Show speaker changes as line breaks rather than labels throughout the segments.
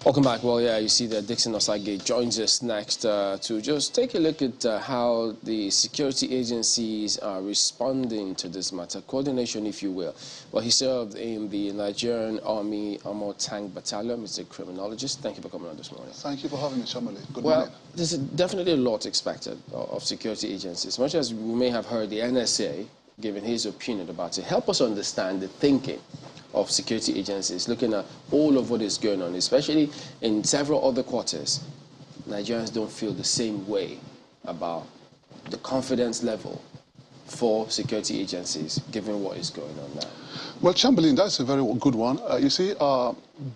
Welcome back. Well, yeah, you see that Dixon Osage joins us next to just take a look at how the security agencies are responding to this matter, coordination, if you will. Well, he served in the Nigerian Army Armored Tank Battalion. He's a criminologist. Thank you for coming on this morning.
Thank you for having me, Shamali. Good
well,
morning.
There's definitely a lot expected of security agencies. Much as we may have heard the NSA giving his opinion about it, help us understand the thinking of security agencies, looking at all of what is going on, especially in several other quarters. Nigerians don't feel the same way about the confidence level for security agencies, given what is going on now.
Well, Chamberlain, that's a very good one. You see,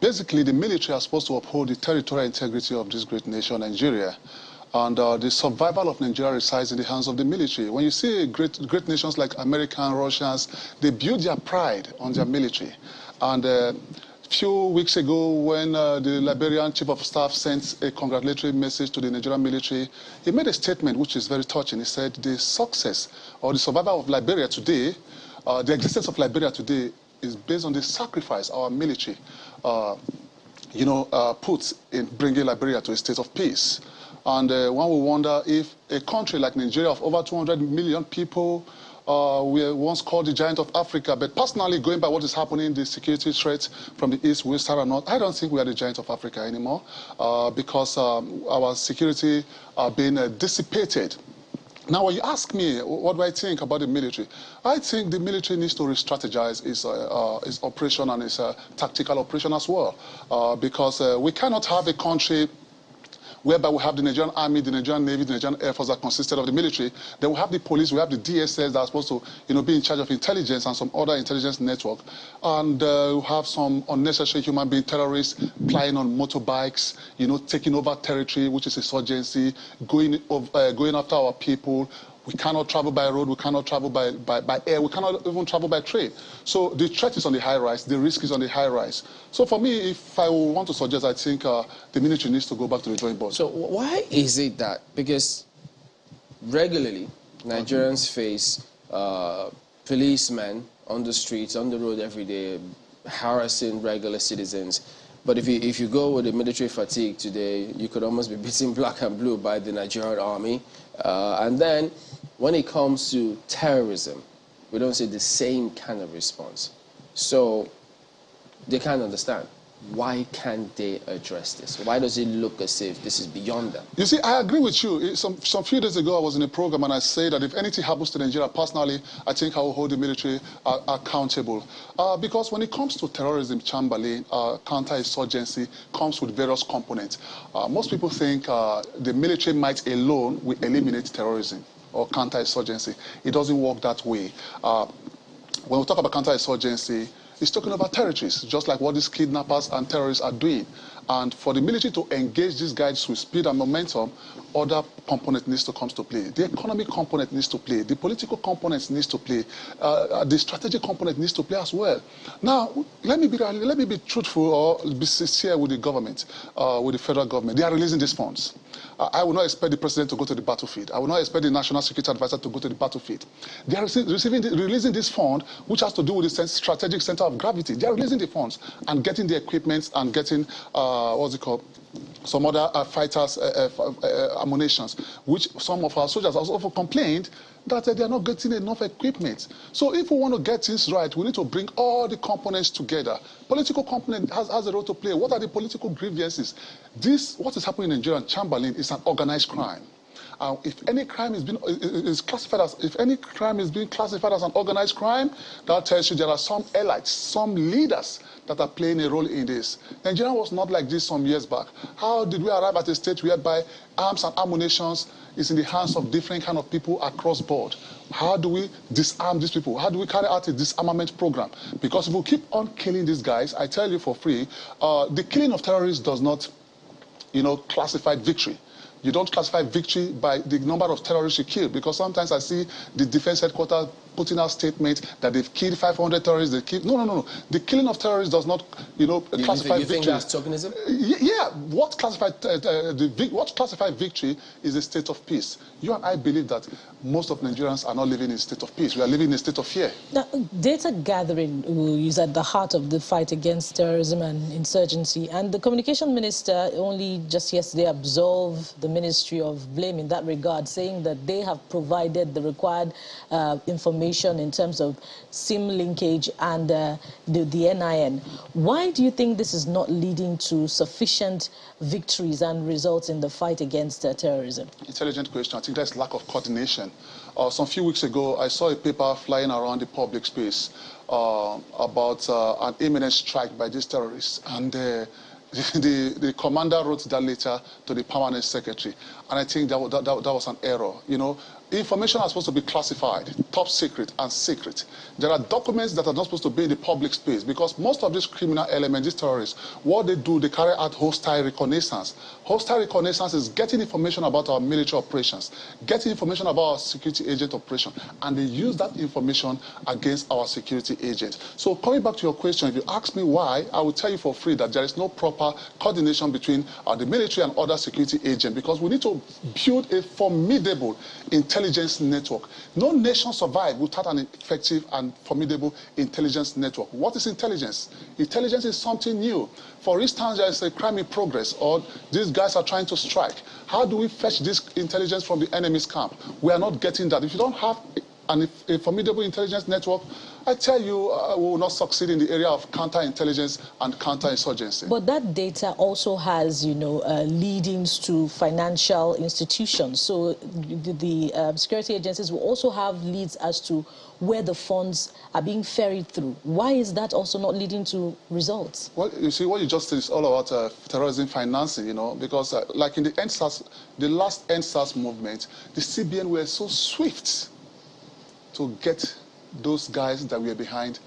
basically the military are supposed to uphold the territorial integrity of this great nation, Nigeria. And the survival of Nigeria resides in the hands of the military. When you see great nations like America and Russians, they build their pride on their military. And a few weeks ago, when the Liberian Chief of Staff sent a congratulatory message to the Nigerian military, he made a statement which is very touching. He said the success or the survival of Liberia today, the existence of Liberia today is based on the sacrifice our military puts in bringing Liberia to a state of peace. And one will wonder if a country like Nigeria of over 200 million people, we were once called the giant of Africa, but personally, going by what is happening, the security threats from the east, west, south, and north, I don't think we are the giant of Africa anymore because our security are being dissipated. Now, when you ask me, what do I think about the military? I think the military needs to re-strategize its operation and its tactical operation as well because we cannot have a country whereby we have the Nigerian Army, the Nigerian Navy, the Nigerian Air Force that consisted of the military. Then we have the police, we have the DSS that are supposed to be in charge of intelligence and some other intelligence network. And we have some unnecessary human being terrorists flying on motorbikes, taking over territory, which is insurgency, going after our people. We cannot travel by road, we cannot travel by air, we cannot even travel by train. So the threat is on the high rise, the risk is on the high rise. So for me, if I want to suggest, I think the military needs to go back to the drawing board.
So why is it that? Because regularly, Nigerians face policemen on the streets, on the road every day, harassing regular citizens. But if you go with the military fatigue today, you could almost be beaten black and blue by the Nigerian army. And then when it comes to terrorism, we don't see the same kind of response. So they can't understand. Why can't they address this? Why does it look as if this is beyond them?
You see, I agree with you. Some few days ago, I was in a program and I said that if anything happens to Nigeria, personally, I think I will hold the military accountable. Because when it comes to terrorism, Chamberlain, counter-insurgency comes with various components. Most people think the military might alone will eliminate terrorism or counter-insurgency. It doesn't work that way. When we talk about counter-insurgency, it's talking about territories, just like what these kidnappers and terrorists are doing. And for the military to engage these guys with speed and momentum, other component needs to come to play. The economic component needs to play. The political component needs to play. The strategic component needs to play as well. Now, let me be truthful or be sincere with the government, with the federal government. They are releasing these funds. I will not expect the president to go to the battlefield. I will not expect the national security advisor to go to the battlefield. They are releasing this fund, which has to do with the strategic center of gravity. They are releasing the funds and getting the equipment and getting, some other fighters' ammunitions, which some of our soldiers have also complained that they are not getting enough equipment. So if we want to get things right, we need to bring all the components together. Political component has a role to play. What are the political grievances? What is happening in Nigeria, Chamberlain, is an organized crime. If any crime is being classified as an organized crime, that tells you there are some elites, some leaders that are playing a role in this. Nigeria was not like this some years back. How did we arrive at a state whereby arms and ammunition is in the hands of different kind of people across board? How do we disarm these people? How do we carry out a disarmament program? Because if we keep on killing these guys, I tell you for free, the killing of terrorists does not, classify victory. You don't classify victory by the number of terrorists you kill, because sometimes I see the defense headquarters putting out statements that they've killed 500 terrorists. No. The killing of terrorists does not, classify victory.
You think that's tokenism?
Yeah. What classified victory is a state of peace. You and I believe that most of Nigerians are not living in a state of peace. We are living in a state of fear.
Now, data gathering is at the heart of the fight against terrorism and insurgency. And the communication minister only just yesterday absolved the Ministry of Blame in that regard, saying that they have provided the required information in terms of SIM linkage and the NIN. Why do you think this is not leading to sufficient victories and results in the fight against terrorism?
Intelligent question. I think there's lack of coordination. Some few weeks ago, I saw a paper flying around the public space about an imminent strike by these terrorists. And the commander wrote that letter to the permanent secretary. And I think that was an error. Information are supposed to be classified, top secret and secret. There are documents that are not supposed to be in the public space because most of these criminal elements, these terrorists, what they do, they carry out hostile reconnaissance. Hostile reconnaissance is getting information about our military operations, getting information about our security agent operation, and they use that information against our security agents. So coming back to your question, if you ask me why, I will tell you for free that there is no proper coordination between the military and other security agents because we need to build a formidable intelligence network. No nation survives without an effective and formidable intelligence network. What is intelligence? Intelligence is something new. For instance, there is a crime in progress or these guys are trying to strike. How do we fetch this intelligence from the enemy's camp? We are not getting that. If you don't have a formidable intelligence network, I tell you, we will not succeed in the area of counterintelligence and counterinsurgency.
But that data also has, leadings to financial institutions. So the security agencies will also have leads as to where the funds are being ferried through. Why is that also not leading to results?
Well, you see, what you just said is all about terrorism financing, because like in the EndSARS, the last EndSARS movement, the CBN were so swift to get those guys that were behind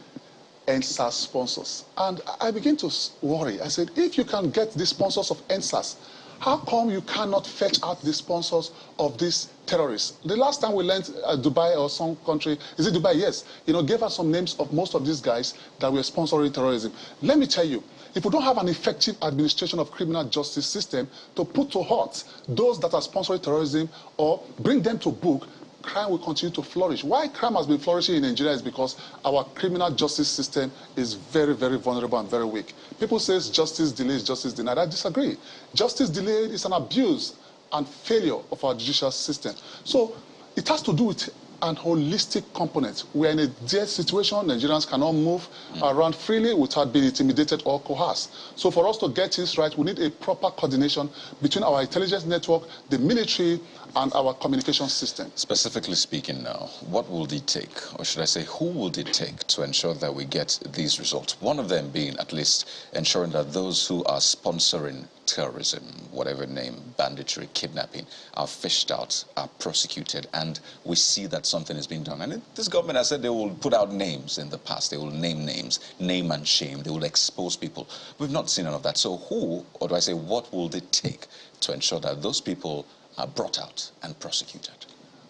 EndSARS sponsors. And I begin to worry. I said, if you can get the sponsors of EndSARS, how come you cannot fetch out the sponsors of these terrorists? The last time we learned Dubai or some country, is it Dubai? Yes. Gave us some names of most of these guys that were sponsoring terrorism. Let me tell you, if we don't have an effective administration of criminal justice system to put to heart those that are sponsoring terrorism or bring them to book, crime will continue to flourish. Why crime has been flourishing in Nigeria is because our criminal justice system is very, very vulnerable and very weak. People say justice delayed, justice denied. I disagree. Justice delayed is an abuse and failure of our judicial system. So it has to do with an holistic component. We're in a dead situation. Nigerians cannot move around freely without being intimidated or coerced. So for us to get this right, we need a proper coordination between our intelligence network, the military, and our communication system.
Specifically speaking now, what will it take, or should I say, who will it take to ensure that we get these results? One of them being at least ensuring that those who are sponsoring terrorism, whatever name, banditry, kidnapping, are fished out, are prosecuted, and we see that something is being done. And this government has said they will put out names in the past. They will name names, name and shame. They will expose people. We've not seen none of that. So who, or do I say, what will it take to ensure that those people are brought out and prosecuted?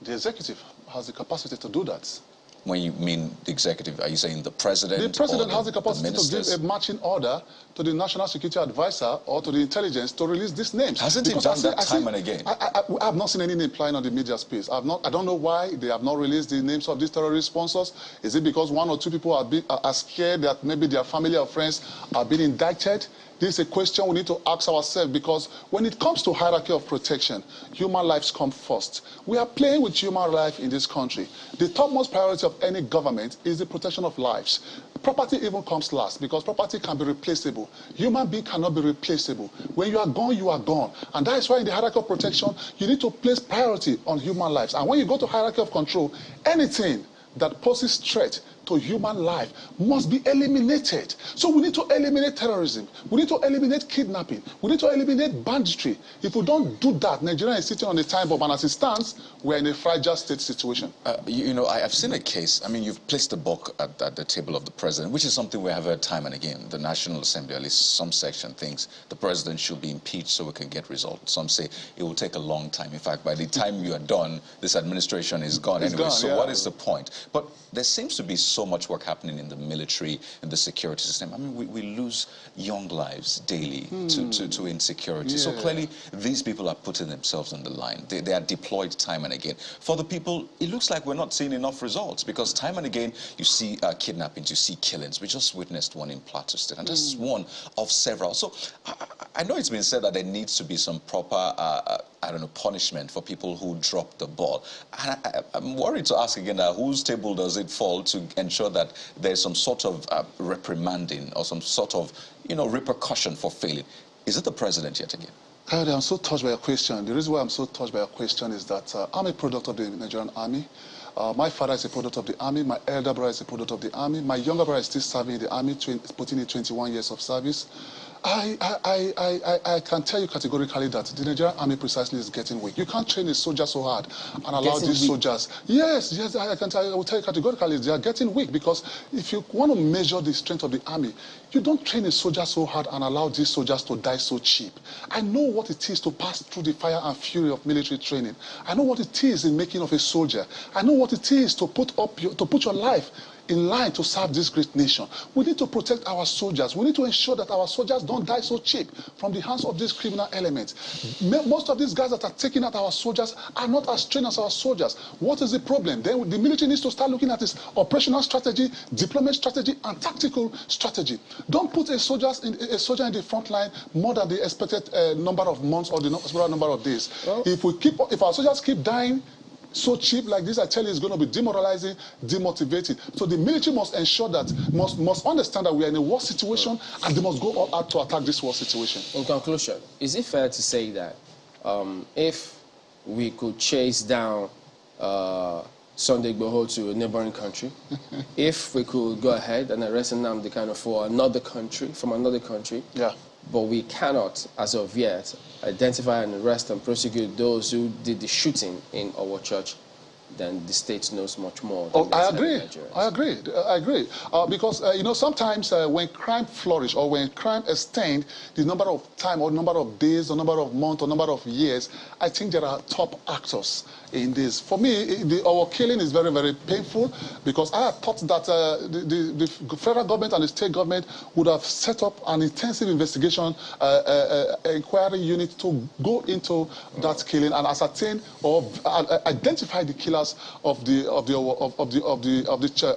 The executive has the capacity to do that.
When you mean the executive, are you saying the president?
The president has the capacity to give a marching order to the National Security Advisor or to the intelligence to release these names.
Hasn't he done that time and again?
I have not seen any name flying on the media space. I don't know why they have not released the names of these terrorist sponsors. Is it because one or two people are scared that maybe their family or friends are being indicted? This is a question we need to ask ourselves because when it comes to hierarchy of protection, human lives come first. We are playing with human life in this country. The topmost priority of any government is the protection of lives. Property even comes last because property can be replaceable. Human being cannot be replaceable. When you are gone, you are gone. And that is why in the hierarchy of protection, you need to place priority on human lives. And when you go to hierarchy of control, anything that poses threat to human life must be eliminated. So we need to eliminate terrorism. We need to eliminate kidnapping. We need to eliminate banditry. If we don't do that, Nigeria is sitting on a time bomb, and as it stands, we're in a fragile state situation.
You know, I've seen a case. I mean, you've placed the book at the table of the president, which is something we have heard time and again. The National Assembly, at least some section, thinks the president should be impeached so we can get results. Some say it will take a long time. In fact, by the time you are done, this administration is gone anyway. So what is the point? But there seems to be so much work happening in the military and the security system. I mean, we lose young lives daily to insecurity.
Yeah.
So clearly, these people are putting themselves on the line. They are deployed time and again. For the people, it looks like we're not seeing enough results, because time and again, you see kidnappings, you see killings. We just witnessed one in Plateau State, and that's one of several. So I know it's been said that there needs to be some proper I don't know, punishment for people who drop the ball. And I'm worried to ask again, whose table does it fall to ensure that there's some sort of reprimanding or some sort of, you know, repercussion for failing? Is it the president yet again?
Kayode, I'm so touched by your question. The reason why I'm so touched by your question is that I'm a product of the Nigerian army. My father is a product of the army. My elder brother is a product of the army. My younger brother is still serving in the army, putting in 21 years of service. I can tell you categorically that the Nigerian army precisely is getting weak. You can't train a soldier so hard and allow these soldiers. Yes, I will tell you categorically they are getting weak, because if you want to measure the strength of the army, you don't train a soldier so hard and allow these soldiers to die so cheap. I know what it is to pass through the fire and fury of military training. I know what it is in making of a soldier. I know what it is to put your life in line to serve this great nation. We need to protect our soldiers. We need to ensure that our soldiers don't die so cheap from the hands of these criminal elements. Most of these guys that are taking out our soldiers are not as trained as our soldiers. What is the problem? Then the military needs to start looking at its operational strategy, deployment strategy, and tactical strategy. Don't put a soldier in the front line more than the expected number of months or the expected number of days. Well, if our soldiers keep dying so cheap like this, I tell you, it's going to be demoralizing, demotivating. So the military must ensure that, must understand that we are in a war situation, and they must go all out to attack this war situation.
In conclusion, is it fair to say that if we could chase down Sunday Igboho to a neighboring country, if we could go ahead and arrest Nnamdi Kanu for another country, from another country, but we cannot, as of yet, identify and arrest and prosecute those who did the shooting in our church, then the state knows much more.
I agree. Because, you know, sometimes when crime flourish or when crime extend the number of time or number of days or number of months or number of years, I think there are top actors in this. For me, our killing is very, very painful, because I had thought that the federal government and the state government would have set up an intensive investigation inquiry unit to go into that killing and ascertain or identify the killers of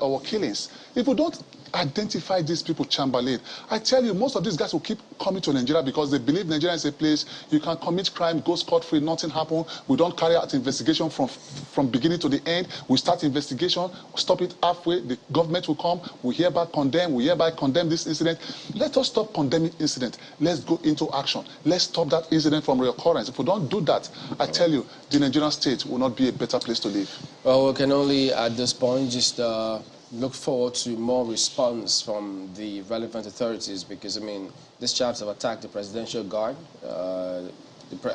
our killings. If we don't identify these people, Chamberlain, I tell you, most of these guys will keep coming to Nigeria because they believe Nigeria is a place you can commit crime, go scot-free, nothing happen. We don't carry out investigation from beginning to the end. We start investigation, stop it halfway, the government will come, we hereby condemn this incident. Let us stop condemning incident. Let's go into action. Let's stop that incident from reoccurrence. If we don't do that, I tell you, the Nigerian state will not be a better place to live.
Well, we can only, at this point, just look forward to more response from the relevant authorities, because, I mean, these chaps have attacked the presidential guard,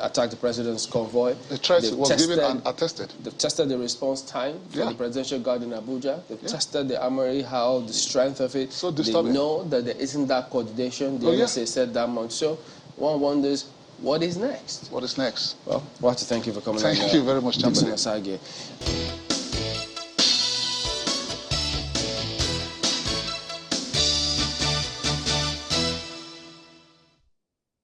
attacked the president's convoy.
The threat was given and attested.
They've tested the response time for the presidential guard in Abuja. They've tested the armory, how the strength of it.
So disturbing.
They know that there isn't that coordination. The NSA said that much. So one wonders, what is next?
What is next?
Well, I want to thank you for coming.
Thank you very much, Chamberlain.